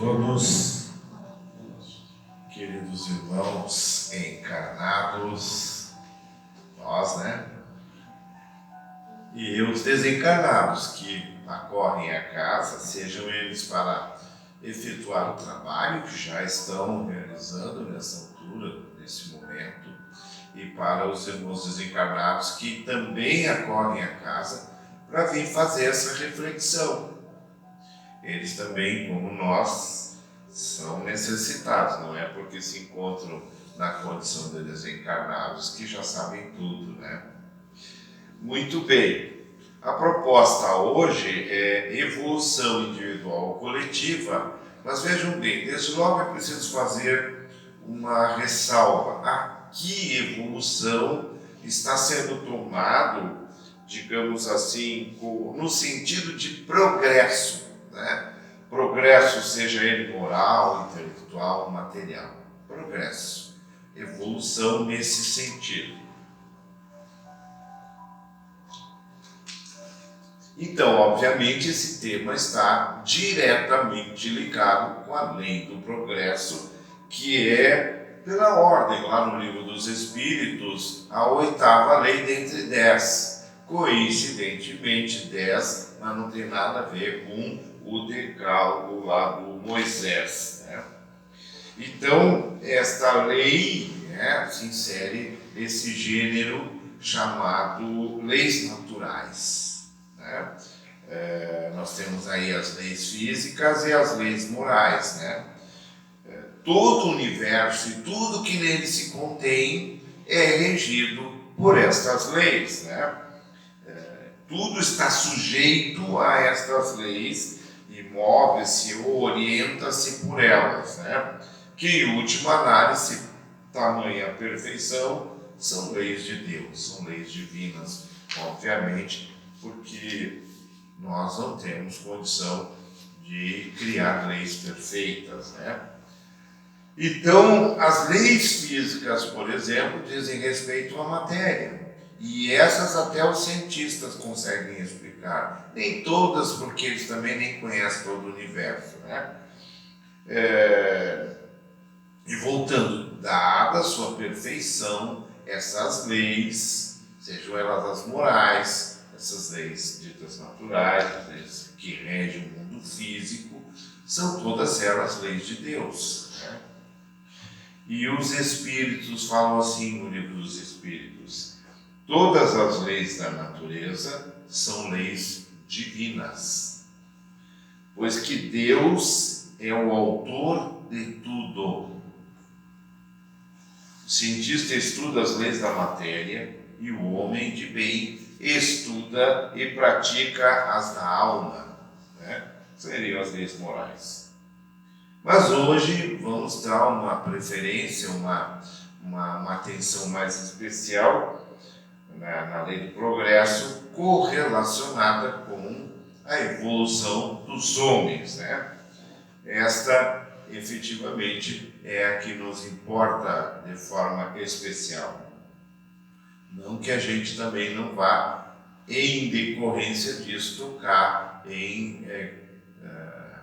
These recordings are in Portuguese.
todos, queridos irmãos encarnados, nós, né? E os desencarnados que acorrem à casa, sejam eles para efetuar o trabalho que já estão realizando nessa altura, nesse momento, e para os irmãos desencarnados que também acorrem à casa para vir fazer essa reflexão. Eles também, como nós, são necessitados, não é porque se encontram na condição de desencarnados que já sabem tudo, né? Muito bem. A proposta hoje é evolução individual ou coletiva, mas vejam bem, desde logo é preciso fazer uma ressalva. Aqui, evolução está sendo tomado, digamos assim, no sentido de progresso, né? Progresso, seja ele moral, intelectual, material. Progresso. Evolução nesse sentido. Então, obviamente, esse tema está diretamente ligado com a lei do progresso, que é, pela ordem, lá no Livro dos Espíritos, a 8ª lei dentre 10. Coincidentemente, 10, mas não tem nada a ver com o decálogo lá do Moisés, né? Então, esta lei, né, se insere nesse gênero chamado leis naturais, né? Nós temos aí as leis físicas e as leis morais, né? Todo o universo e tudo que nele se contém é regido por estas leis, né? Tudo está sujeito a estas leis e move-se ou orienta-se por elas, né? Que, em última análise, tamanha perfeição, são leis de Deus, são leis divinas, obviamente, porque nós não temos condição de criar leis perfeitas, né? Então, as leis físicas, por exemplo, dizem respeito à matéria. E essas até os cientistas conseguem explicar. Nem todas, porque eles também nem conhecem todo o universo, né? E voltando, dada a sua perfeição, essas leis, sejam elas as morais, essas leis ditas naturais, as leis que regem o mundo físico, são todas elas leis de Deus, né? E os Espíritos falam assim no Livro dos Espíritos: todas as leis da natureza são leis divinas, pois que Deus é o autor de tudo. O cientista estuda as leis da matéria e o homem de bem estuda e pratica as da alma, né? Seriam as leis morais. Mas hoje vamos dar uma preferência, uma atenção mais especial na lei do progresso, correlacionada com a evolução dos homens, né? Esta, efetivamente, é a que nos importa de forma especial. Não que a gente também não vá, em decorrência disso, tocar em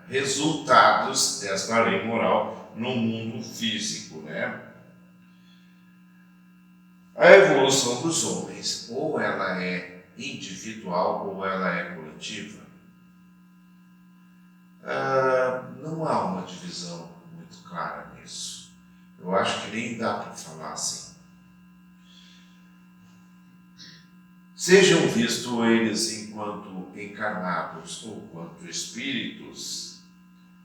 resultados desta lei moral no mundo físico, né? A evolução dos homens, ou ela é individual ou ela é coletiva. Não há uma divisão muito clara nisso. Eu acho que nem dá para falar assim. Sejam vistos eles enquanto encarnados ou quanto espíritos,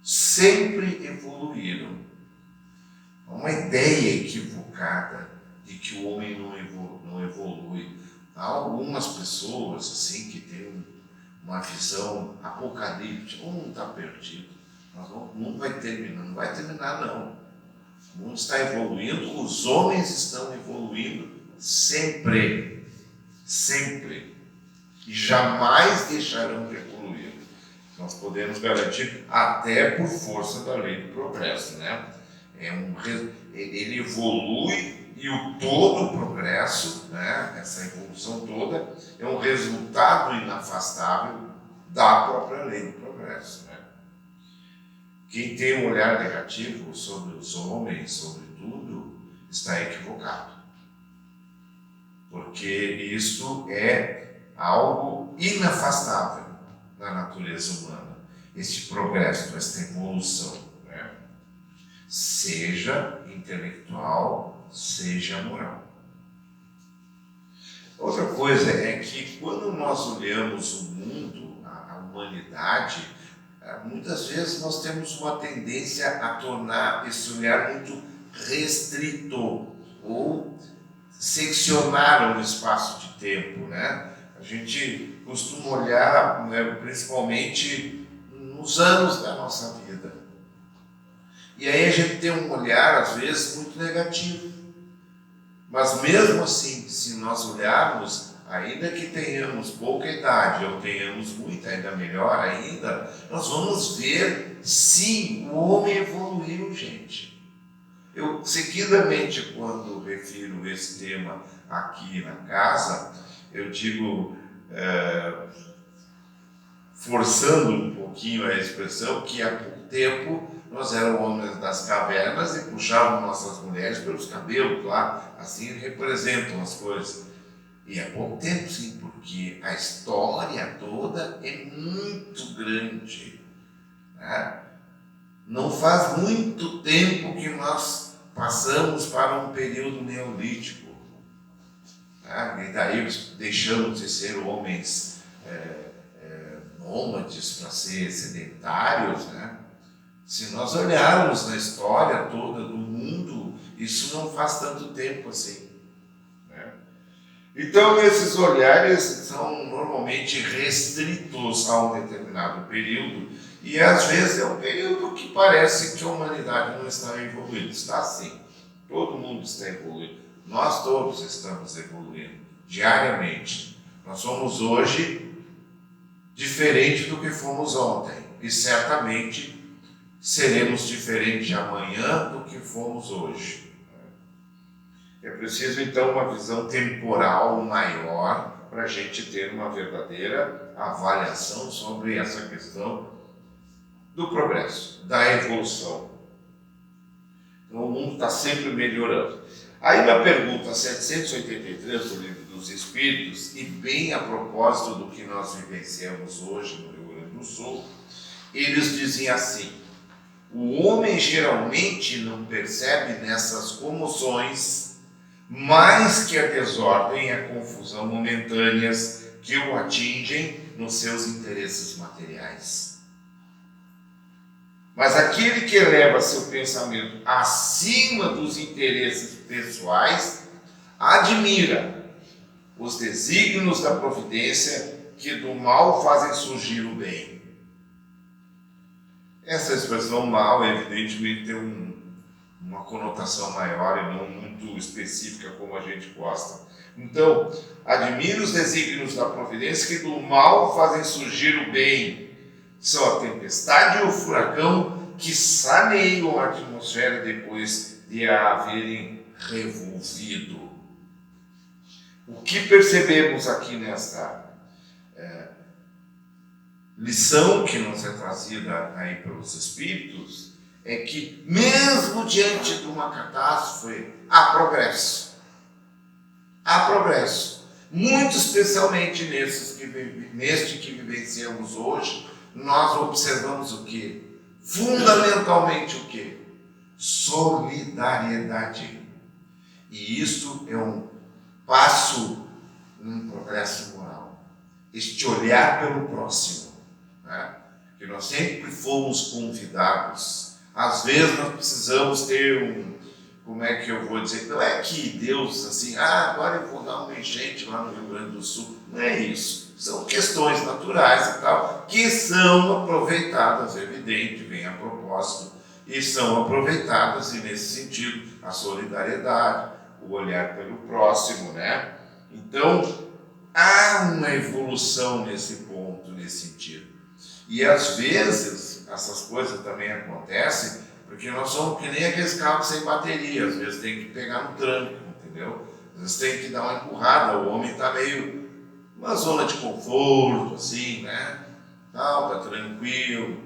sempre evoluíram. Há uma ideia equivocada de que o homem não evolui. Há algumas pessoas assim que têm uma visão apocalíptica: o mundo está perdido, o mundo vai terminar. Não vai terminar, não. O mundo está evoluindo, os homens estão evoluindo sempre, sempre, e jamais deixarão de evoluir. Nós podemos garantir, até por força da lei do progresso, né? Ele evolui e o todo o progresso, né, essa evolução toda, é um resultado inafastável da própria lei do progresso, né? Quem tem um olhar negativo sobre os homens, sobre tudo, está equivocado. Porque isso é algo inafastável na natureza humana. Este progresso, esta evolução, né? Seja intelectual, seja moral. Outra coisa é que quando nós olhamos o mundo, a humanidade, muitas vezes nós temos uma tendência a tornar esse olhar muito restrito ou seccionar um espaço de tempo, né? A gente costuma olhar, né, principalmente nos anos da nossa vida. E aí a gente tem um olhar, às vezes, muito negativo. Mas mesmo assim, se nós olharmos, ainda que tenhamos pouca idade ou tenhamos muita, ainda melhor ainda, nós vamos ver, sim, o homem evoluiu, gente. Eu, seguidamente, quando refiro esse tema aqui na casa, eu digo, forçando um pouquinho a expressão, que há pouco tempo nós éramos homens das cavernas e puxávamos nossas mulheres pelos cabelos, lá, assim representam as coisas. E há pouco tempo, sim, porque a história toda é muito grande, né? Não faz muito tempo que nós passamos para um período neolítico, né? E daí deixamos de ser homens nômades para ser sedentários, né? Se nós olharmos na história toda do mundo, isso não faz tanto tempo assim, né? Então, esses olhares são normalmente restritos a um determinado período, e às vezes é um período que parece que a humanidade não está evoluindo. Está sim, todo mundo está evoluindo, nós todos estamos evoluindo diariamente. Nós somos hoje diferente do que fomos ontem, e certamente seremos diferentes amanhã do que fomos hoje. É preciso, então, uma visão temporal maior para a gente ter uma verdadeira avaliação sobre essa questão do progresso, da evolução. Então, o mundo está sempre melhorando. Aí, na pergunta 783 do Livro dos Espíritos, e bem a propósito do que nós vivenciamos hoje no Rio Grande do Sul, eles dizem assim: o homem geralmente não percebe nessas comoções mais que a desordem e a confusão momentâneas que o atingem nos seus interesses materiais. Mas aquele que eleva seu pensamento acima dos interesses pessoais admira os desígnios da providência que do mal fazem surgir o bem. Essa expressão mal, evidentemente, tem uma conotação maior e não muito específica como a gente gosta. Então, admira os desígnios da providência que do mal fazem surgir o bem. São a tempestade e o furacão que saneiam a atmosfera depois de a haverem revolvido. O que percebemos aqui nesta lição que nos é trazida aí pelos Espíritos é que, mesmo diante de uma catástrofe, há progresso. Há progresso. Muito especialmente neste que vivenciamos hoje, nós observamos o quê? Fundamentalmente o quê? Solidariedade. E isso é um passo num progresso moral. Este olhar pelo próximo, né? Que nós sempre fomos convidados. Às vezes nós precisamos ter como é que eu vou dizer? Não é que Deus, assim, agora eu vou dar uma enchente lá no Rio Grande do Sul. Não é isso. São questões naturais e tal, que são aproveitadas, evidente, vem a propósito, e são aproveitadas, e nesse sentido, a solidariedade, o olhar pelo próximo, né? Então, há uma evolução nesse ponto, nesse sentido. E às vezes, essas coisas também acontecem porque nós somos que nem aqueles carros sem bateria, às vezes tem que pegar no tranco, entendeu? Às vezes tem que dar uma empurrada, o homem está meio numa zona de conforto, assim, né? Tá tranquilo.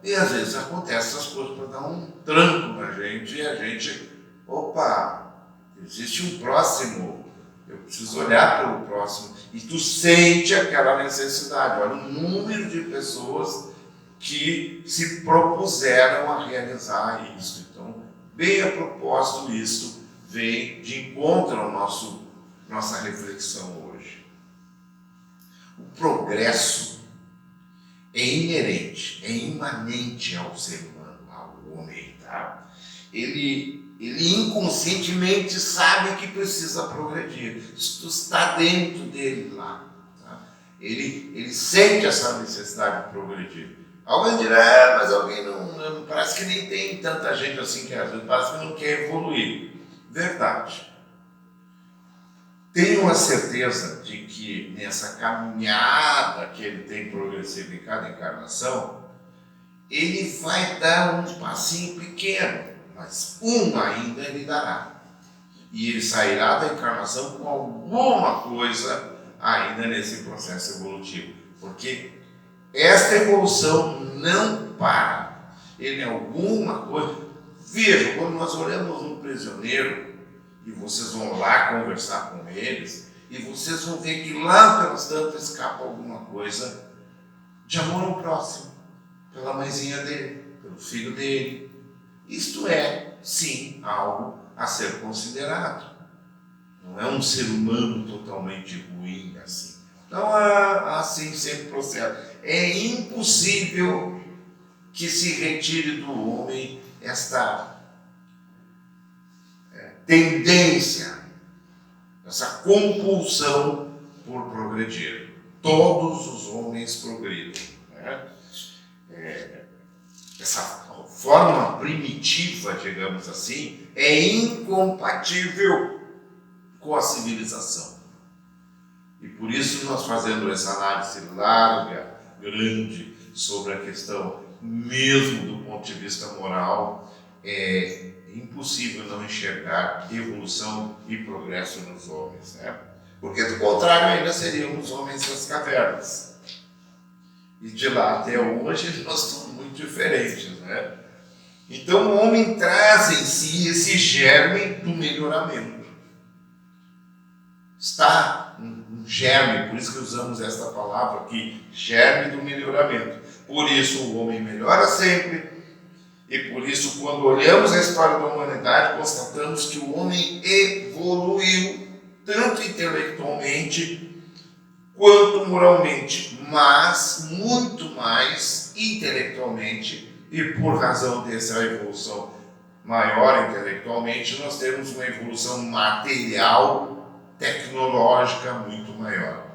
E às vezes acontecem essas coisas para dar um tranco na gente e a gente, opa, existe um próximo, eu preciso olhar pelo próximo. E tu sente aquela necessidade. Olha o número de pessoas que se propuseram a realizar isso. Então, bem a propósito, isso vem de encontro ao nossa reflexão hoje. O progresso é inerente, é imanente ao ser humano, ao homem, tá? Ele inconscientemente sabe que precisa progredir. Isso está dentro dele lá. Tá? Ele sente essa necessidade de progredir. Alguém dirá, mas alguém não parece que nem tem tanta gente assim que às vezes parece que não quer evoluir. Verdade. Tenho a certeza de que nessa caminhada que ele tem progressivo em cada encarnação, ele vai dar um passinho pequeno, mas ainda ele dará. E ele sairá da encarnação com alguma coisa ainda nesse processo evolutivo. Porque esta evolução não para. Ele é alguma coisa. Veja, quando nós olhamos um prisioneiro, e vocês vão lá conversar com eles, e vocês vão ver que lá pelas tantas escapa alguma coisa de amor ao próximo, pela mãezinha dele, pelo filho dele. Isto é, sim, algo a ser considerado. Não é um ser humano totalmente ruim assim. Então, assim sempre procede. É impossível que se retire do homem esta tendência, essa compulsão por progredir. Todos os homens progridem. Né? Essa forma primitiva, digamos assim, é incompatível com a civilização. E por isso nós fazendo essa análise larga, grande, sobre a questão mesmo do ponto de vista moral, é impossível não enxergar evolução e progresso nos homens, né? Porque do contrário ainda seríamos homens das cavernas. E de lá até hoje nós somos muito diferentes, né? Então o homem traz em si esse germe do melhoramento. Está um germe, por isso que usamos esta palavra aqui, germe do melhoramento. Por isso o homem melhora sempre. E por isso, quando olhamos a história da humanidade, constatamos que o homem evoluiu, tanto intelectualmente quanto moralmente, mas muito mais intelectualmente, e por razão dessa evolução maior intelectualmente, nós temos uma evolução material, tecnológica muito maior.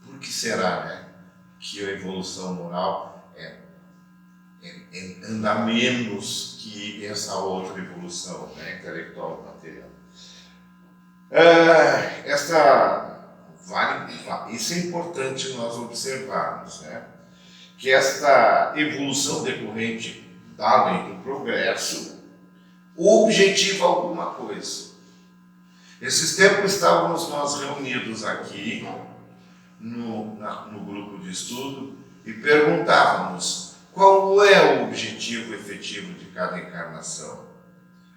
Por que será, né, que a evolução moral anda menos que essa outra evolução, né, intelectual e material? Isso é importante nós observarmos, né, que esta evolução decorrente da lei do progresso objetiva alguma coisa. Esses tempos estávamos nós reunidos aqui no grupo de estudo e perguntávamos: qual é o objetivo efetivo de cada encarnação?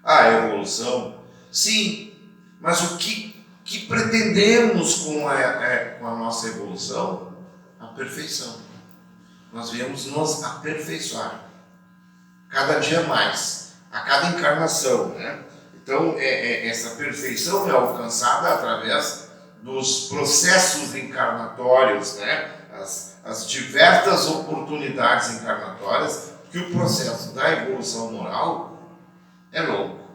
A evolução? Sim, mas o que pretendemos com a nossa evolução? A perfeição. Nós viemos nos aperfeiçoar, cada dia mais, a cada encarnação, né? Então, essa perfeição é alcançada através dos processos encarnatórios, né? As diversas oportunidades encarnatórias, que o processo da evolução moral é longo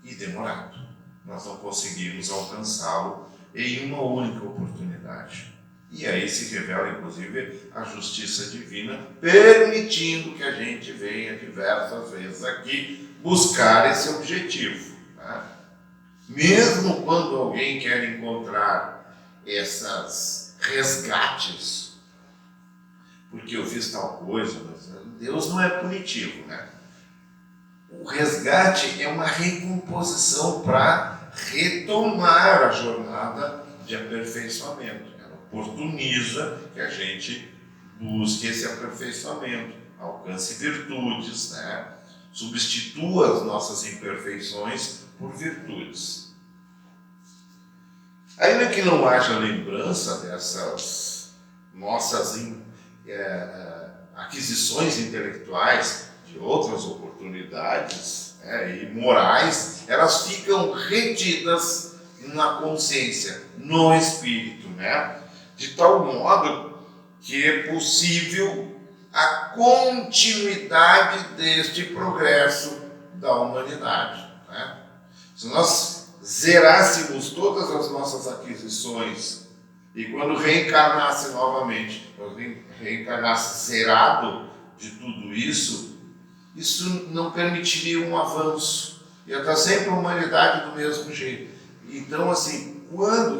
e demorado. Nós não conseguimos alcançá-lo em uma única oportunidade. E aí se revela, inclusive, a justiça divina, permitindo que a gente venha diversas vezes aqui buscar esse objetivo. Tá? Mesmo quando alguém quer encontrar esses resgates, porque eu fiz tal coisa, mas Deus não é punitivo, né? O resgate é uma recomposição para retomar a jornada de aperfeiçoamento. Ela oportuniza que a gente busque esse aperfeiçoamento, alcance virtudes, né? Substitua as nossas imperfeições por virtudes. Ainda que não haja lembrança dessas nossas aquisições intelectuais de outras oportunidades, né, e morais, elas ficam retidas na consciência, no espírito, né? De tal modo que é possível a continuidade deste progresso da humanidade, né? Se nós zerássemos todas as nossas aquisições e quando reencarnasse novamente, quando reencarnasse zerado de tudo isso, isso não permitiria um avanço. Ia estar sempre a humanidade do mesmo jeito. Então, assim,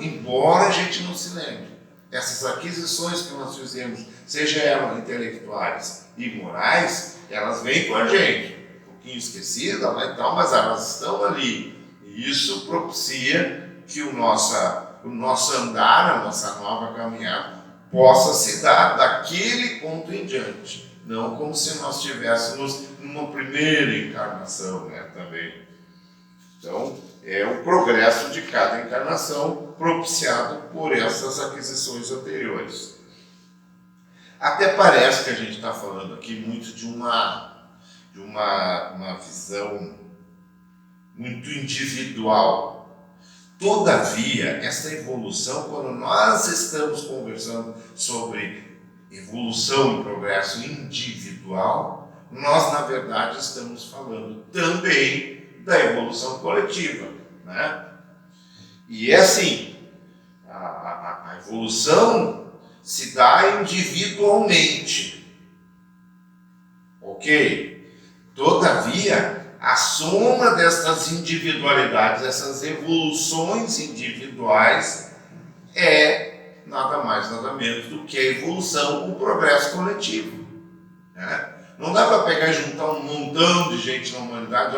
embora a gente não se lembre, essas aquisições que nós fizemos, seja elas intelectuais e morais, elas vêm com a gente, um pouquinho esquecida, mas elas estão ali. E isso propicia que o nosso andar, a nossa nova caminhada, possa se dar daquele ponto em diante. Não como se nós estivéssemos numa primeira encarnação, né, também. Então, é o progresso de cada encarnação propiciado por essas aquisições anteriores. Até parece que a gente está falando aqui muito de uma visão muito individual. Todavia, essa evolução, quando nós estamos conversando sobre evolução e progresso individual, nós, na verdade, estamos falando também da evolução coletiva, né? E é assim, a evolução se dá individualmente, ok? Todavia, a soma destas individualidades, essas evoluções individuais, é nada mais, nada menos do que a evolução, o progresso coletivo, né? Não dá para pegar e juntar um montão de gente na humanidade,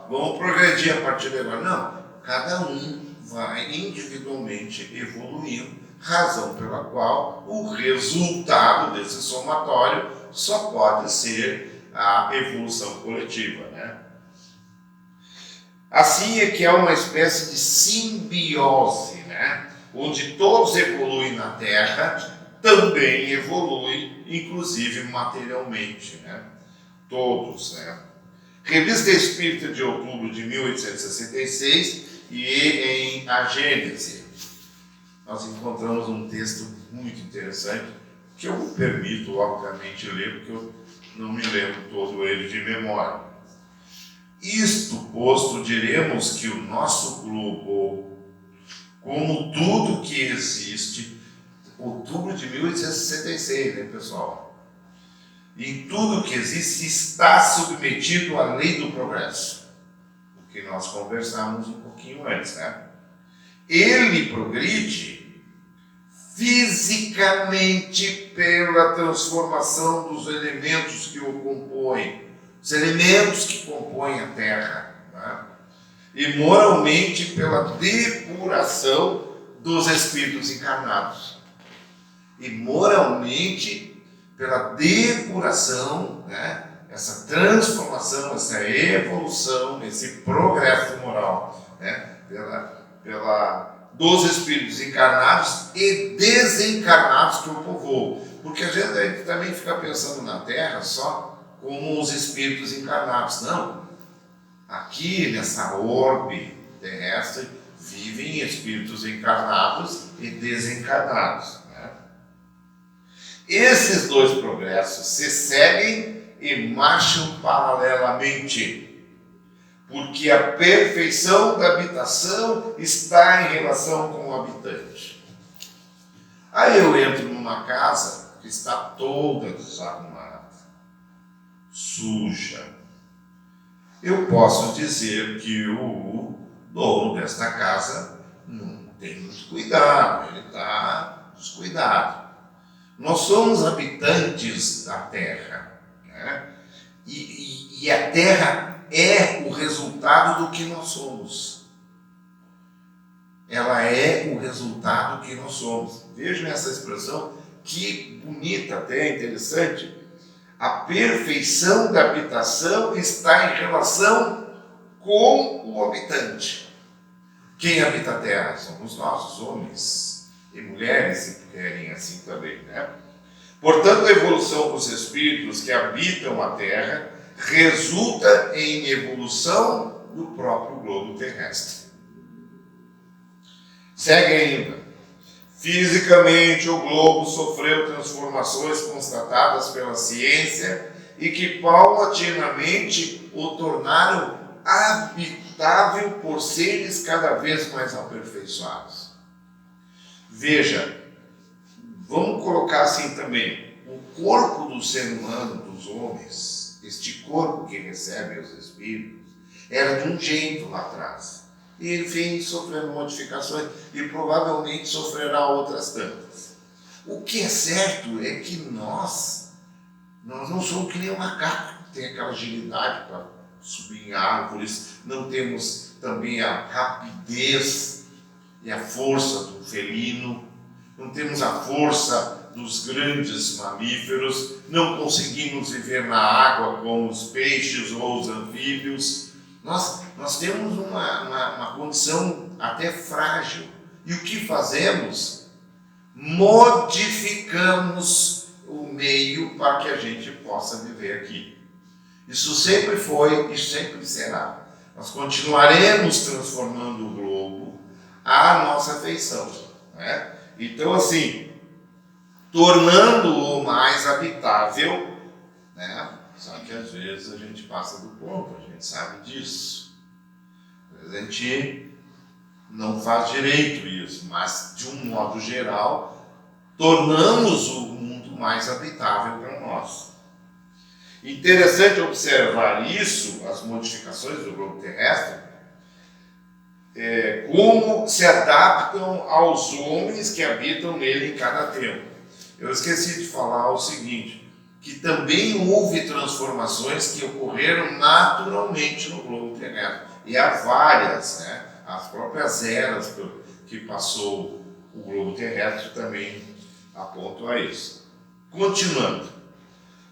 vamos progredir a partir de agora. Não, cada um vai individualmente evoluindo, razão pela qual o resultado desse somatório só pode ser a evolução coletiva, né? Assim é que há uma espécie de simbiose, né? Onde todos evoluem na Terra, também evoluem, inclusive materialmente, né? Todos, né? Revista Espírita de outubro de 1866 e em A Gênese, nós encontramos um texto muito interessante, que eu me permito, obviamente, ler, porque eu não me lembro todo ele de memória. Isto posto, diremos que o nosso globo, como tudo que existe, outubro de 1866, né, pessoal? Em tudo que existe está submetido à lei do progresso, o que nós conversamos um pouquinho antes, né? Ele progride fisicamente pela transformação dos elementos que o compõem, os elementos que compõem a Terra, né? E moralmente pela depuração dos espíritos encarnados. E moralmente pela depuração, né? Essa transformação, essa evolução, esse progresso moral, né? Dos espíritos encarnados e desencarnados que o povoam. Porque a gente também fica pensando na Terra só como os espíritos encarnados. Não. Aqui, nessa orbe terrestre, vivem espíritos encarnados e desencarnados. Né? Esses dois progressos se seguem e marcham paralelamente, porque a perfeição da habitação está em relação com o habitante. Aí eu entro numa casa que está toda desarrumada, suja. Eu posso dizer que o dono desta casa não tem muito cuidado, ele está descuidado. Nós somos habitantes da Terra, né? E a Terra é o resultado do que nós somos. Ela é o resultado que nós somos. Vejam essa expressão que bonita, até interessante, a perfeição da habitação está em relação com o habitante. Quem habita a terra? Somos nós, os homens e mulheres, se querem assim também, né? Portanto, a evolução dos espíritos que habitam a terra resulta em evolução do próprio globo terrestre. Segue ainda. Fisicamente, o globo sofreu transformações constatadas pela ciência e que paulatinamente o tornaram habitável por seres cada vez mais aperfeiçoados. Veja, vamos colocar assim também, o corpo do ser humano, dos homens, este corpo que recebe os espíritos, era de um jeito lá atrás. E ele vem sofrendo modificações e provavelmente sofrerá outras tantas. O que é certo é que nós não somos que nem um macaco, que tem aquela agilidade para subir em árvores, não temos também a rapidez e a força do felino, não temos a força dos grandes mamíferos, não conseguimos viver na água como os peixes ou os anfíbios. Nós temos uma condição até frágil. E o que fazemos? Modificamos o meio para que a gente possa viver aqui. Isso sempre foi e sempre será. Nós continuaremos transformando o globo à nossa feição, né? Então, assim, tornando-o mais habitável, né? Só que às vezes a gente passa do ponto, a gente sabe disso. Às vezes a gente não faz direito isso, mas de um modo geral, tornamos o mundo mais habitável para nós. Interessante observar isso, as modificações do globo terrestre, como se adaptam aos homens que habitam nele em cada tempo. Eu esqueci de falar o seguinte, que também houve transformações que ocorreram naturalmente no globo terrestre. E há várias, né? As próprias eras que passou o globo terrestre também apontam a isso. Continuando.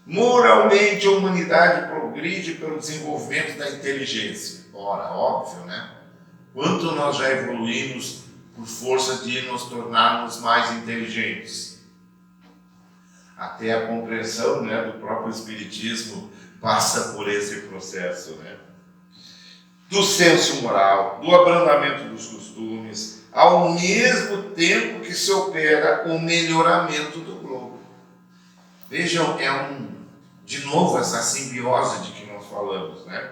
Moralmente, a humanidade progride pelo desenvolvimento da inteligência. Ora, óbvio, né? Quanto nós já evoluímos por força de nos tornarmos mais inteligentes. Até a compreensão, né, do próprio Espiritismo passa por esse processo, né? Do senso moral, do abrandamento dos costumes, ao mesmo tempo que se opera o melhoramento do globo. Vejam, de novo essa simbiose de que nós falamos, né?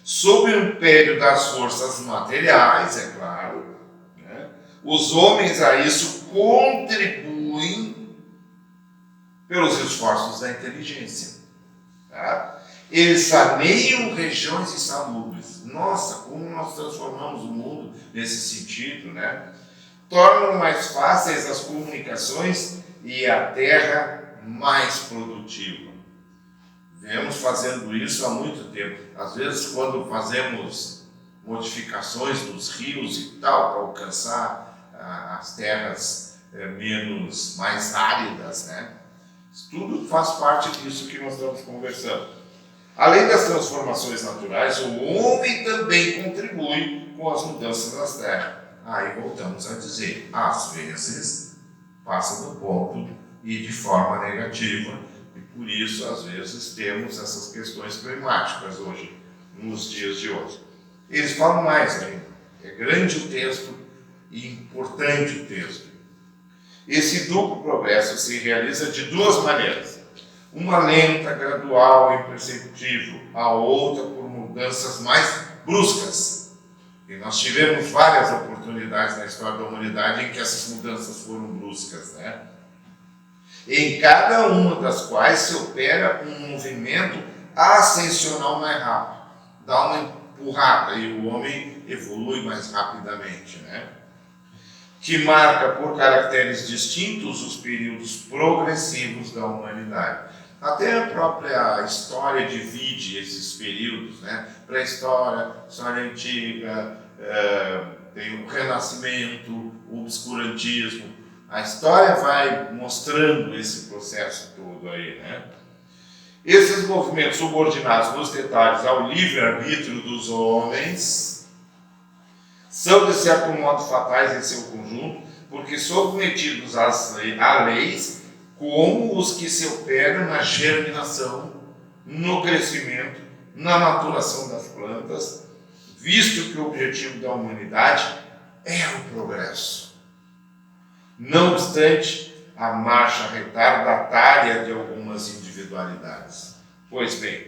Sob o império das forças materiais, é claro, né? Os homens a isso contribuem pelos esforços da inteligência. Tá? Eles saneiam regiões insalubres. Nossa, como nós transformamos o mundo nesse sentido, né? Tornam mais fáceis as comunicações e a terra mais produtiva. Viemos fazendo isso há muito tempo. Às vezes, quando fazemos modificações dos rios e tal, para alcançar as terras mais áridas, né? Tudo faz parte disso que nós estamos conversando. Além das transformações naturais, o homem também contribui com as mudanças das terras. Aí voltamos a dizer, às vezes passa do ponto e de forma negativa, e por isso às vezes temos essas questões climáticas hoje, nos dias de hoje. Eles falam mais ainda, é grande o texto e importante o texto. Esse duplo progresso se realiza de duas maneiras. Uma lenta, gradual e imperceptível, a outra por mudanças mais bruscas. E nós tivemos várias oportunidades na história da humanidade em que essas mudanças foram bruscas, né? Em cada uma das quais se opera um movimento ascensional mais rápido. Dá uma empurrada e o homem evolui mais rapidamente, né? Que marca por caracteres distintos os períodos progressivos da humanidade. Até a própria história divide esses períodos, né? Pré-história, história antiga, tem o Renascimento, o obscurantismo. A história vai mostrando esse processo todo aí, né? Esses movimentos subordinados nos detalhes ao livre-arbítrio dos homens são, de certo modo, fatais em seu conjunto, porque submetidos a leis como os que se operam na germinação, no crescimento, na maturação das plantas, visto que o objetivo da humanidade é o progresso. Não obstante a marcha retardatária de algumas individualidades. Pois bem,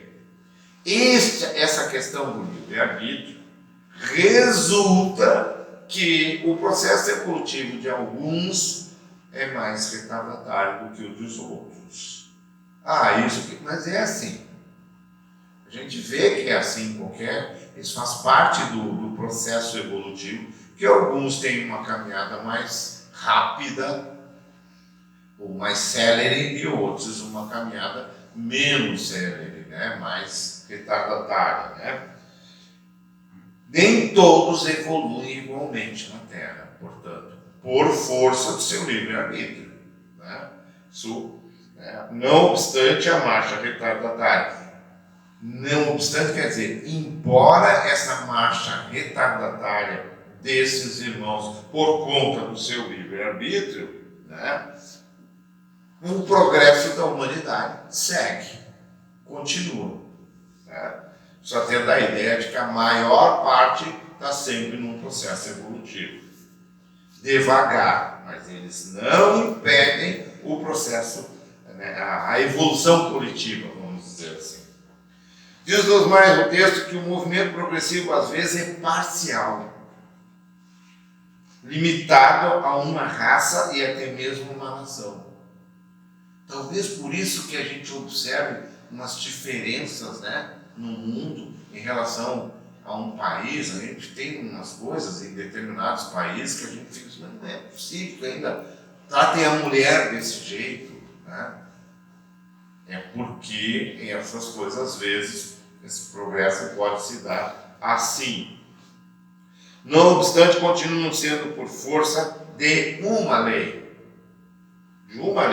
essa questão do livre-arbítrio resulta que o processo evolutivo de alguns é mais retardatário do que o dos outros. Mas é assim. A gente vê que é assim isso faz parte do processo evolutivo, que alguns têm uma caminhada mais rápida ou mais célere e outros uma caminhada menos célere, né? Mais retardatária, né? Nem todos evoluem igualmente na Terra, portanto, por força do seu livre-arbítrio, né? Não obstante a marcha retardatária. Não obstante, quer dizer, embora essa marcha retardatária desses irmãos, por conta do seu livre-arbítrio, né, o progresso da humanidade segue, continua. Né? Só tendo a ideia de que a maior parte está sempre num processo evolutivo. Devagar, mas eles não impedem o processo, né, a evolução coletiva, vamos dizer assim. Diz-nos mais o texto que o movimento progressivo às vezes é parcial, limitado a uma raça e até mesmo uma nação. Talvez por isso que a gente observe umas diferenças, né, no mundo em relação a um país. A gente tem umas coisas em determinados países que a gente fica, mas não é possível que ainda tratem a mulher desse jeito, né? É porque essas coisas, às vezes, esse progresso pode se dar assim. Não obstante, continuam sendo por força de uma lei. De uma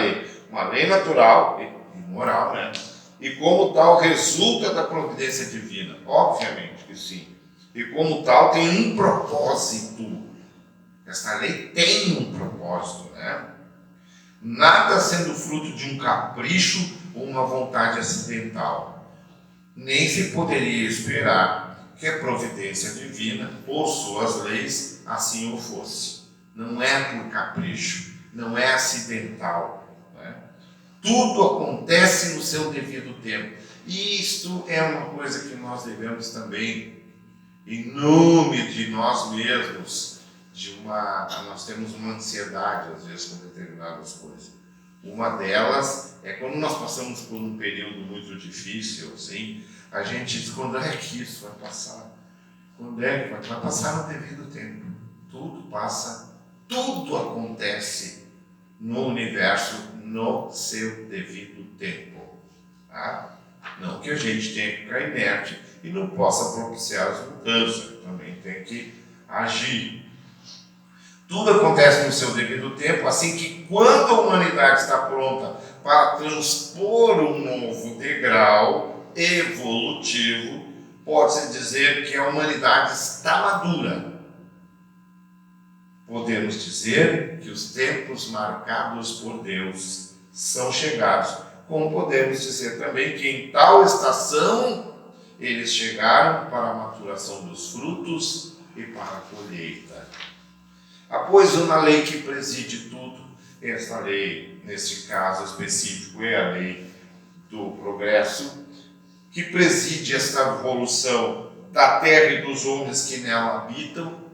lei natural e moral, né? E como tal resulta da providência divina. Obviamente que sim. E como tal tem um propósito. Essa lei tem um propósito, né? Nada sendo fruto de um capricho ou uma vontade acidental. Nem se poderia esperar que a providência divina, por suas leis, assim o fosse. Não é por capricho, não é acidental. Né? Tudo acontece no seu devido tempo. E isto é uma coisa que nós devemos também, em nome de nós mesmos, nós temos uma ansiedade, às vezes, com determinadas coisas. Uma delas é quando nós passamos por um período muito difícil, assim, a gente diz, quando é que isso vai passar? Quando é que vai passar no devido tempo? Tudo passa, tudo acontece no universo no seu devido tempo. Tá? Não que a gente tenha que ficar inerte e não possa propiciar as mudanças, também tem que agir. Tudo acontece no seu devido tempo, assim que quando a humanidade está pronta para transpor um novo degrau evolutivo, pode-se dizer que a humanidade está madura. Podemos dizer que os tempos marcados por Deus são chegados, como podemos dizer também que em tal estação eles chegaram para a maturação dos frutos e para a colheita. Após uma lei que preside tudo, esta lei, neste caso específico, é a lei do progresso, que preside esta evolução da terra e dos homens que nela habitam.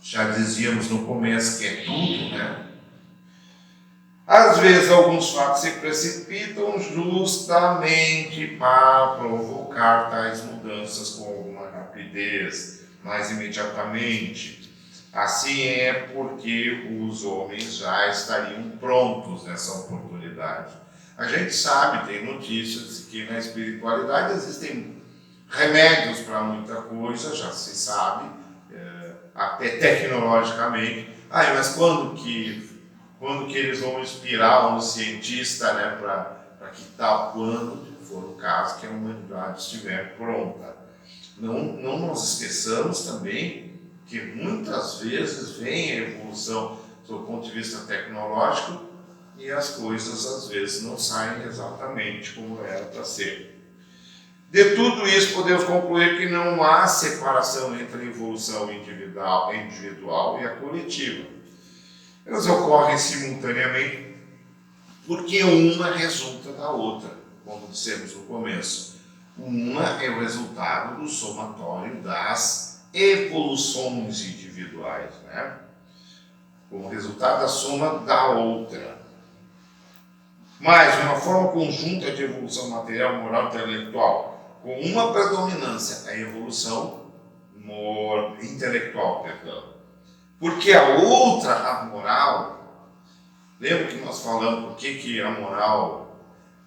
Já dizíamos no começo que é tudo, né? Às vezes alguns fatos se precipitam justamente para provocar tais mudanças com alguma rapidez, mais imediatamente. Assim é porque os homens já estariam prontos nessa oportunidade. A gente sabe, tem notícias que na espiritualidade existem remédios para muita coisa, já se sabe, até tecnologicamente. Mas quando que eles vão inspirar um cientista, né, para que tal, quando for o caso que a humanidade estiver pronta. Não nos esqueçamos também que muitas vezes vem a evolução do ponto de vista tecnológico e as coisas às vezes não saem exatamente como era para ser. De tudo isso podemos concluir que não há separação entre a evolução individual e a coletiva. Elas ocorrem simultaneamente porque uma resulta da outra, como dissemos no começo. Uma é o resultado do somatório das evoluções individuais, né? Como resultado da soma da outra. Mas uma forma conjunta de evolução material, moral e intelectual, com uma predominância, a evolução intelectual, perdão. Porque a outra, a moral, lembra que nós falamos por que a moral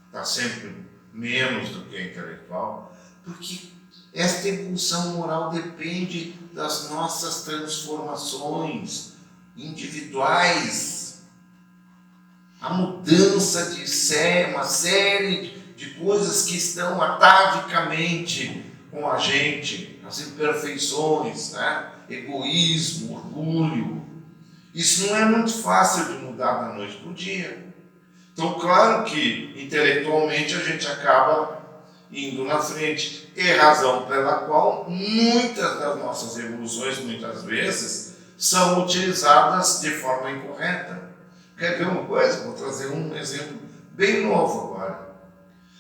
está sempre menos do que a intelectual? Porque esta evolução moral depende das nossas transformações individuais. A mudança de uma série de coisas que estão atavicamente com a gente, as imperfeições, né? Egoísmo, orgulho. Isso não é muito fácil de mudar da noite para o dia. Então, claro que intelectualmente a gente acaba indo na frente. É razão pela qual muitas das nossas evoluções, muitas vezes, são utilizadas de forma incorreta. Quer ver uma coisa? Vou trazer um exemplo bem novo agora.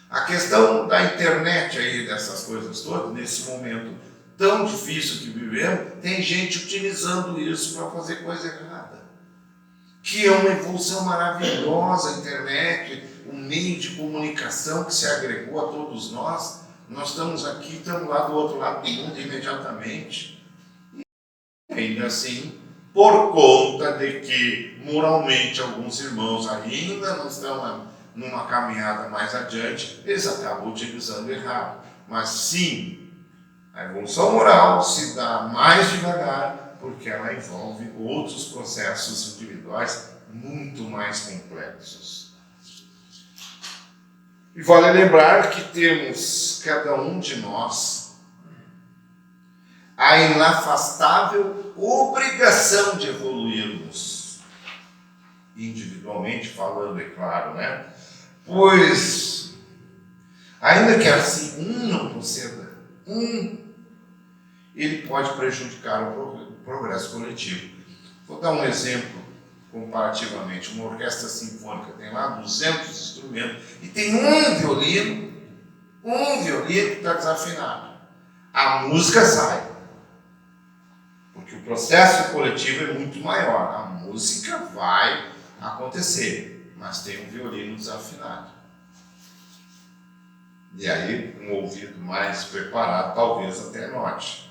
A questão da internet aí, dessas coisas todas, nesse momento tão difícil que vivemos, tem gente utilizando isso para fazer coisa errada. Que é uma evolução maravilhosa, a internet, um meio de comunicação que se agregou a todos nós. Nós estamos aqui, estamos lá do outro lado do mundo imediatamente. E ainda assim, por conta de que moralmente alguns irmãos ainda não estão numa caminhada mais adiante, eles acabam utilizando errado. Mas sim, a evolução moral se dá mais devagar porque ela envolve outros processos individuais muito mais complexos. E vale lembrar que temos, cada um de nós, a inafastável obrigação de evoluirmos, individualmente falando, é claro, né? Pois, ainda que assim um não proceda, ele pode prejudicar o progresso coletivo. Vou dar um exemplo comparativamente. Uma orquestra sinfônica tem lá 200 instrumentos e tem um violino que está desafinado. A música sai. Porque o processo coletivo é muito maior. A música vai acontecer, mas tem um violino desafinado. E aí, um ouvido mais preparado talvez até note.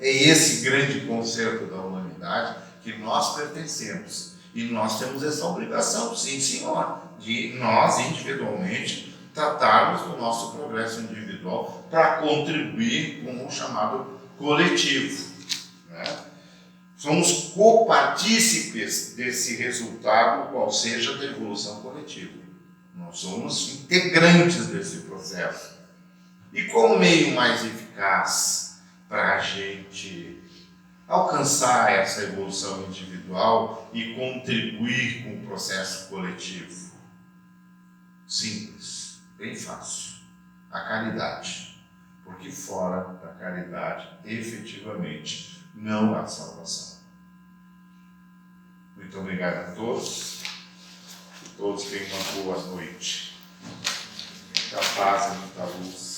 É esse grande concerto da humanidade que nós pertencemos. E nós temos essa obrigação, sim senhor, de nós individualmente tratarmos do nosso progresso individual para contribuir com o chamado coletivo. Né? Somos copartícipes desse resultado, qual seja da evolução coletiva. Nós somos integrantes desse processo. E qual o meio mais eficaz para a gente alcançar essa evolução individual e contribuir com o processo coletivo? Simples, bem fácil. A caridade. Porque fora da caridade, efetivamente, não há salvação. Muito obrigado a todos. Que todos tenham uma boa noite. Muita paz e muita luz.